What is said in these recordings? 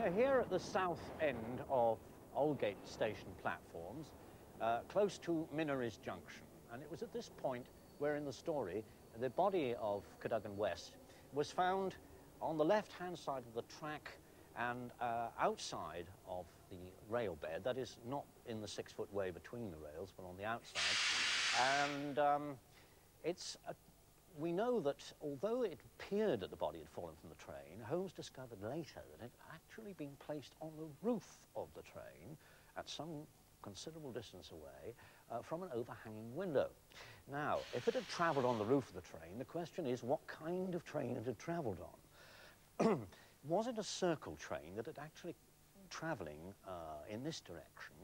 We're here at the south end of Aldgate station platforms, close to Minories Junction. And it was at this point where in the story the body of Cadogan West was found on the left-hand side of the track and outside of the rail bed, that is not in the 6-foot way between the rails, but on the outside. And we know that although it appeared that the body had fallen from the train, Holmes discovered later that it had actually been placed on the roof of the train at some considerable distance away from an overhanging window. Now, if it had travelled on the roof of the train, the question is what kind of train it had travelled on. Was it a circle train that had actually travelling in this direction,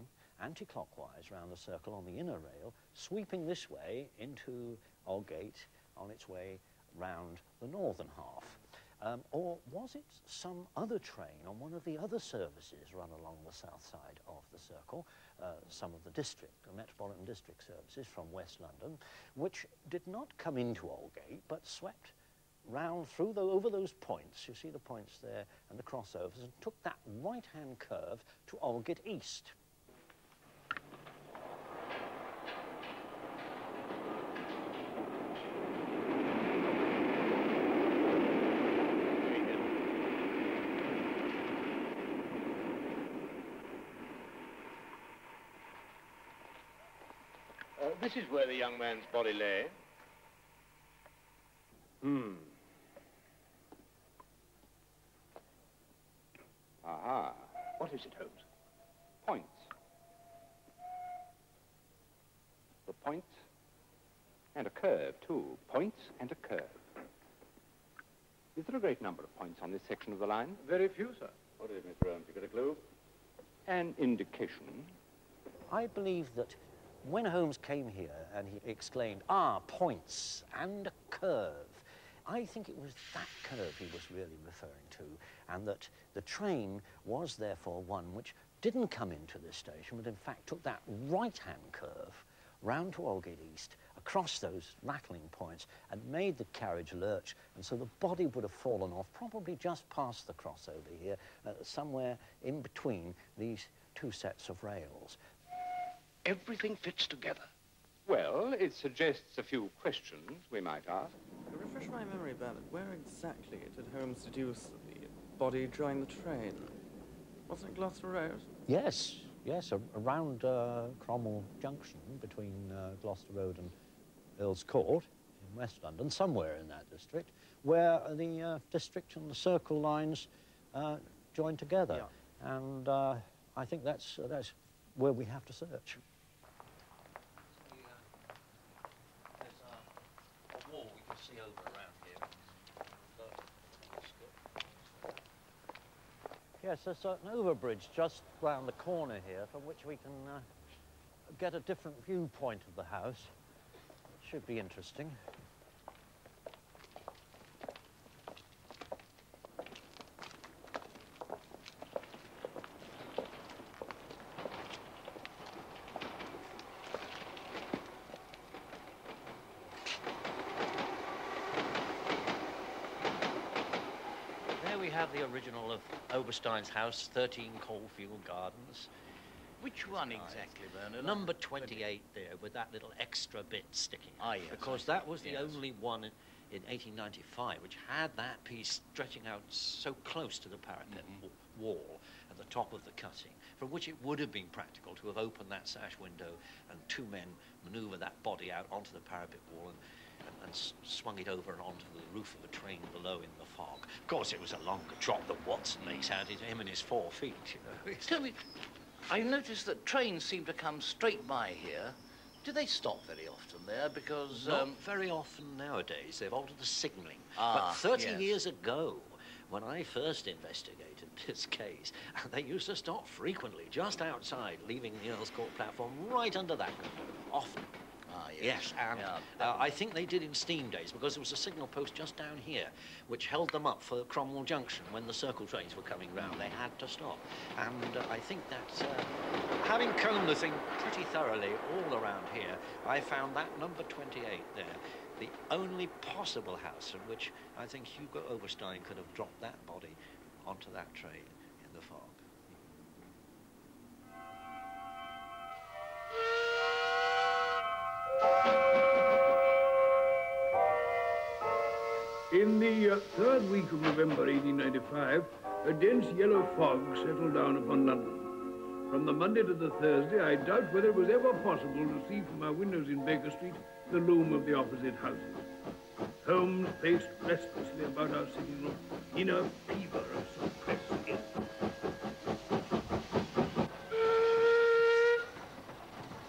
anti-clockwise round the circle on the inner rail, sweeping this way into Aldgate on its way round the northern half? Or was it some other train on one of the other services run along the south side of the circle, some of the Metropolitan District services from West London, which did not come into Aldgate but swept round through over those points, you see the points there and the crossovers, and took that right-hand curve to Aldgate East. This is where the young man's body lay. Aha. What is it, Holmes? Points. The point and a curve, too. Points and a curve. Is there a great number of points on this section of the line? Very few, sir. What is it, Mr. Holmes? You got a clue? An indication. I believe that when Holmes came here and he exclaimed, points and a curve, I think it was that curve he was really referring to, and that the train was therefore one which didn't come into this station, but in fact took that right-hand curve round to Aldgate East, across those rattling points, and made the carriage lurch, and so the body would have fallen off, probably just past the crossover here, somewhere in between these two sets of rails. Everything fits together. Well, it suggests a few questions we might ask. Refresh my memory about it. Where exactly did Holmes deduce that the body joined the train? Wasn't it Gloucester Road? Yes, around Cromwell Junction, between Gloucester Road and Earl's Court in West London, somewhere in that district, where the district and the circle lines join together. Yeah. And I think that's where we have to search. See over around here. Yes, there's an overbridge just round the corner here from which we can get a different viewpoint of the house. It should be interesting. The original of Oberstein's house, 13 Coalfield Gardens. Which one exactly, Bernard? Number 28 there, with that little extra bit sticking. Yes. Because that was the only one in 1895 which had that piece stretching out so close to the parapet wall at the top of the cutting, from which it would have been practical to have opened that sash window and two men manoeuvre that body out onto the parapet wall and swung it over and onto the roof of a train below in the fog. Of course, it was a longer trot than Watson makes out, him and his 4 feet, you know. Tell me, I noticed that trains seem to come straight by here. Do they stop very often there? Because... Not very often nowadays. They've altered the signalling. But 30 years ago, when I first investigated this case, they used to stop frequently, just outside, leaving the Earl's Court platform right under that window, often. Yes, and I think they did in steam days, because there was a signal post just down here which held them up for Cromwell Junction when the circle trains were coming round. They had to stop. And I think that, having combed the thing pretty thoroughly all around here, I found that number 28 there, the only possible house in which I think Hugo Oberstein could have dropped that body onto that train in the fog. In the third week of November 1895, a dense yellow fog settled down upon London. From the Monday to the Thursday, I doubt whether it was ever possible to see from my windows in Baker Street the loom of the opposite houses. Holmes paced restlessly about our sitting room in a fever of suppressed